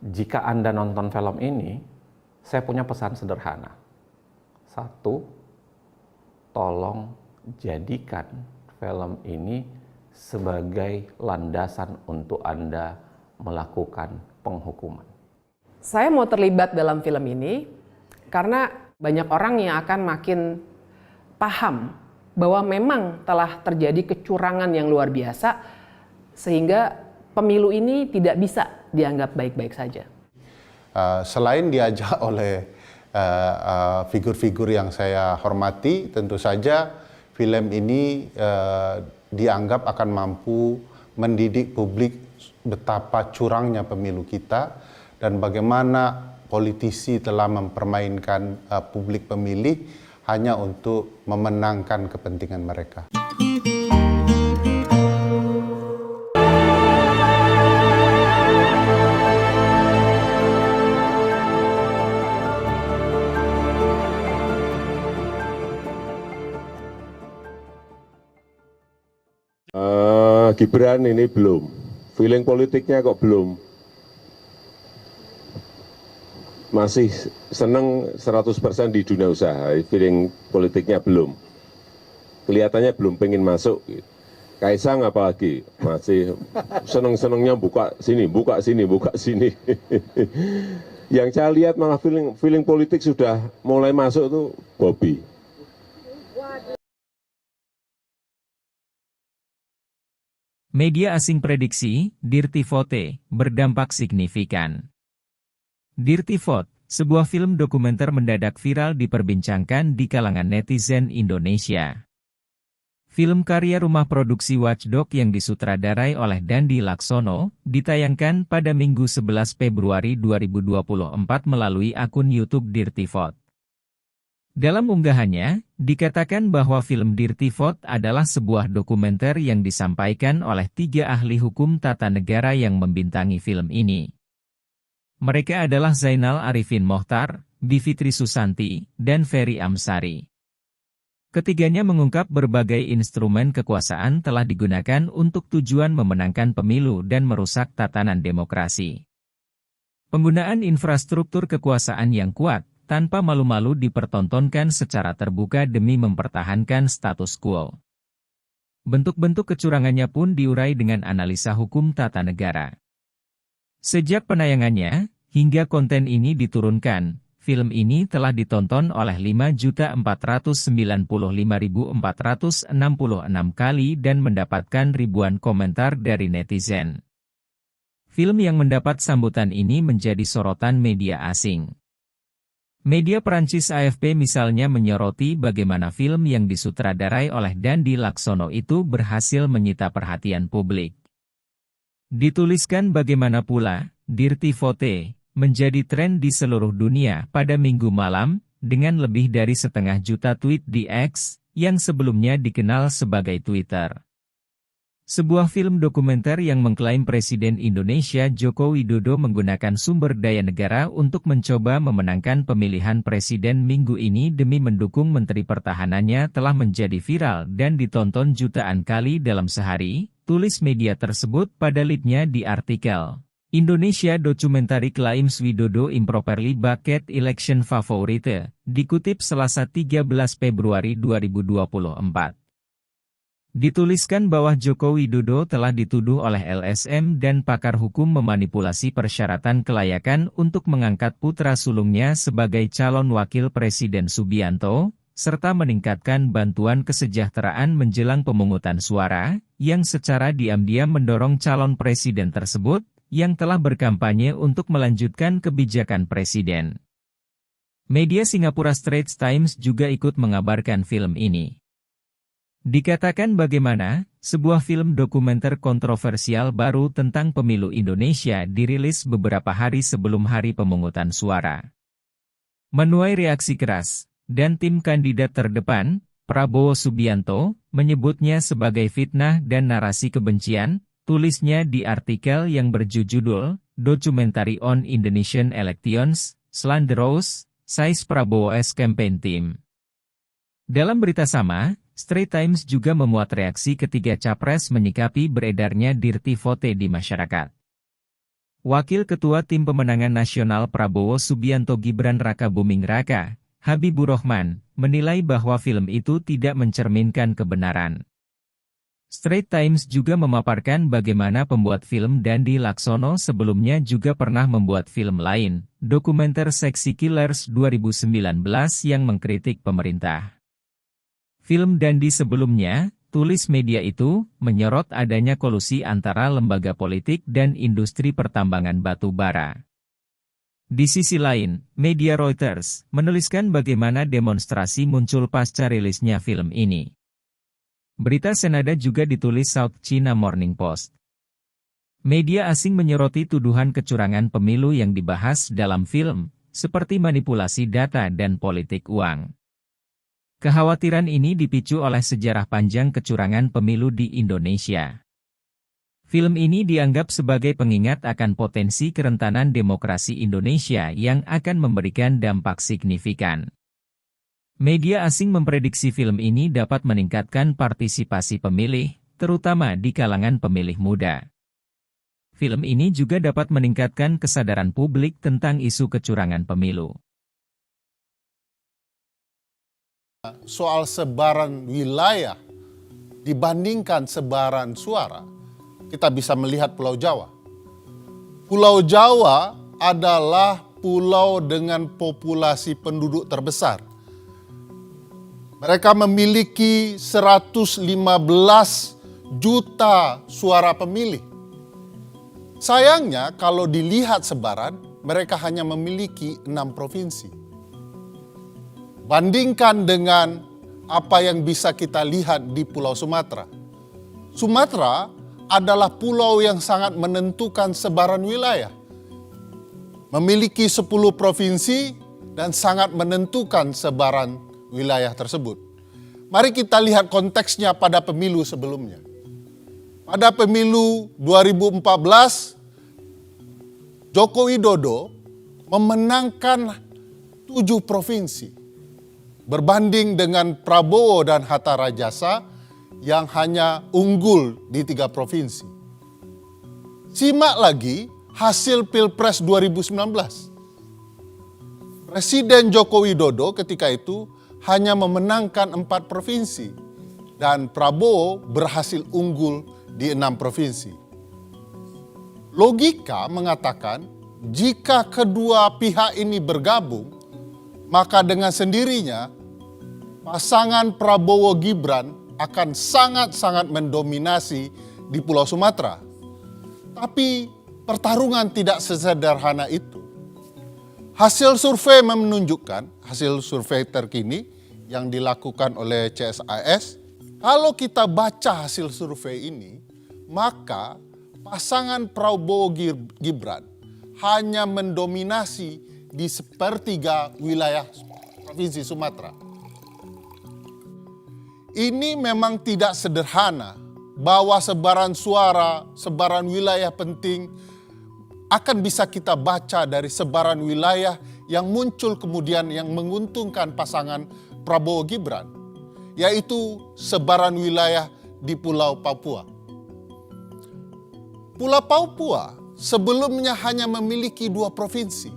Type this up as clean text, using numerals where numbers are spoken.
Jika Anda nonton film ini, saya punya pesan sederhana. Satu, tolong jadikan film ini sebagai landasan untuk Anda melakukan penghukuman. Saya mau terlibat dalam film ini karena banyak orang yang akan makin paham bahwa memang telah terjadi kecurangan yang luar biasa sehingga pemilu ini tidak bisa dianggap baik-baik saja. Selain diajak oleh figur-figur yang saya hormati, tentu saja film ini dianggap akan mampu mendidik publik betapa curangnya pemilu kita dan bagaimana politisi telah mempermainkan publik pemilih hanya untuk memenangkan kepentingan mereka. Gibran ini belum, feeling politiknya kok belum, masih seneng 100% di dunia usaha, feeling politiknya belum, kelihatannya belum pengen masuk. Kaisang apalagi masih seneng-senengnya buka sini, buka sini, buka sini. Yang saya lihat malah feeling politik sudah mulai masuk tuh Bobby. Media asing prediksi, Dirty Vote, berdampak signifikan. Dirty Vote, sebuah film dokumenter mendadak viral diperbincangkan di kalangan netizen Indonesia. Film karya rumah produksi Watchdog yang disutradarai oleh Dandi Laksono, ditayangkan pada Minggu 11 Februari 2024 melalui akun YouTube Dirty Vote. Dalam unggahannya, dikatakan bahwa film Dirty Vote adalah sebuah dokumenter yang disampaikan oleh 3 ahli hukum tata negara yang membintangi film ini. Mereka adalah Zainal Arifin Mohtar, Bivitri Susanti, dan Ferry Amsari. Ketiganya mengungkap berbagai instrumen kekuasaan telah digunakan untuk tujuan memenangkan pemilu dan merusak tatanan demokrasi. Penggunaan infrastruktur kekuasaan yang kuat, tanpa malu-malu dipertontonkan secara terbuka demi mempertahankan status quo. Bentuk-bentuk kecurangannya pun diurai dengan analisa hukum tata negara. Sejak penayangannya, hingga konten ini diturunkan, film ini telah ditonton oleh 5.495.466 kali dan mendapatkan ribuan komentar dari netizen. Film yang mendapat sambutan ini menjadi sorotan media asing. Media Perancis AFP misalnya menyoroti bagaimana film yang disutradarai oleh Dandi Laksono itu berhasil menyita perhatian publik. Dituliskan bagaimana pula, Dirty Vote menjadi tren di seluruh dunia pada Minggu malam, dengan lebih dari 1,5 juta tweet di X, yang sebelumnya dikenal sebagai Twitter. Sebuah film dokumenter yang mengklaim Presiden Indonesia Joko Widodo menggunakan sumber daya negara untuk mencoba memenangkan pemilihan presiden minggu ini demi mendukung Menteri Pertahanannya telah menjadi viral dan ditonton jutaan kali dalam sehari, tulis media tersebut pada lead-nya di artikel. Indonesia Documentary Claims Widodo Improperly Bucket Election Favorite, dikutip Selasa 13 Februari 2024. Dituliskan bahwa Joko Widodo telah dituduh oleh LSM dan pakar hukum memanipulasi persyaratan kelayakan untuk mengangkat putra sulungnya sebagai calon wakil Presiden Subianto, serta meningkatkan bantuan kesejahteraan menjelang pemungutan suara, yang secara diam-diam mendorong calon presiden tersebut, yang telah berkampanye untuk melanjutkan kebijakan presiden. Media Singapura Straits Times juga ikut mengabarkan film ini. Dikatakan bagaimana, sebuah film dokumenter kontroversial baru tentang pemilu Indonesia dirilis beberapa hari sebelum hari pemungutan suara. Menuai reaksi keras, dan tim kandidat terdepan, Prabowo Subianto, menyebutnya sebagai fitnah dan narasi kebencian, tulisnya di artikel yang berjudul, Documentary on Indonesian Elections, Slanderous, Size Prabowo's Campaign Team. Dalam berita sama, Straits Times juga memuat reaksi ketiga capres menyikapi beredarnya Dirty Vote di masyarakat. Wakil Ketua Tim Pemenangan Nasional Prabowo Subianto Gibran Raka Buming Raka, Habibur Rahman, menilai bahwa film itu tidak mencerminkan kebenaran. Straits Times juga memaparkan bagaimana pembuat film Dandi Laksono sebelumnya juga pernah membuat film lain, dokumenter Sexy Killers 2019 yang mengkritik pemerintah. Film Dandi sebelumnya, tulis media itu, menyorot adanya kolusi antara lembaga politik dan industri pertambangan batu bara. Di sisi lain, media Reuters menuliskan bagaimana demonstrasi muncul pasca rilisnya film ini. Berita senada juga ditulis South China Morning Post. Media asing menyoroti tuduhan kecurangan pemilu yang dibahas dalam film, seperti manipulasi data dan politik uang. Kekhawatiran ini dipicu oleh sejarah panjang kecurangan pemilu di Indonesia. Film ini dianggap sebagai pengingat akan potensi kerentanan demokrasi Indonesia yang akan memberikan dampak signifikan. Media asing memprediksi film ini dapat meningkatkan partisipasi pemilih, terutama di kalangan pemilih muda. Film ini juga dapat meningkatkan kesadaran publik tentang isu kecurangan pemilu. Soal sebaran wilayah dibandingkan sebaran suara, kita bisa melihat Pulau Jawa. Pulau Jawa adalah pulau dengan populasi penduduk terbesar. Mereka memiliki 115 juta suara pemilih. Sayangnya kalau dilihat sebaran, mereka hanya memiliki 6 provinsi. Bandingkan dengan apa yang bisa kita lihat di Pulau Sumatera. Sumatera adalah pulau yang sangat menentukan sebaran wilayah. Memiliki 10 provinsi dan sangat menentukan sebaran wilayah tersebut. Mari kita lihat konteksnya pada pemilu sebelumnya. Pada pemilu 2014, Joko Widodo memenangkan 7 provinsi. Berbanding dengan Prabowo dan Hatta Rajasa yang hanya unggul di 3 provinsi. Simak lagi hasil Pilpres 2019. Presiden Joko Widodo ketika itu hanya memenangkan 4 provinsi dan Prabowo berhasil unggul di 6 provinsi. Logika mengatakan jika kedua pihak ini bergabung, maka dengan sendirinya pasangan Prabowo Gibran akan sangat-sangat mendominasi di Pulau Sumatera. Tapi pertarungan tidak sesederhana itu. Hasil survei menunjukkan, hasil survei terkini yang dilakukan oleh CSIS, kalau kita baca hasil survei ini, maka pasangan Prabowo Gibran hanya mendominasi di sepertiga wilayah Provinsi Sumatera. Ini memang tidak sederhana bahwa sebaran suara, sebaran wilayah penting akan bisa kita baca dari sebaran wilayah yang muncul kemudian yang menguntungkan pasangan Prabowo Gibran, yaitu sebaran wilayah di Pulau Papua. Pulau Papua sebelumnya hanya memiliki 2 provinsi.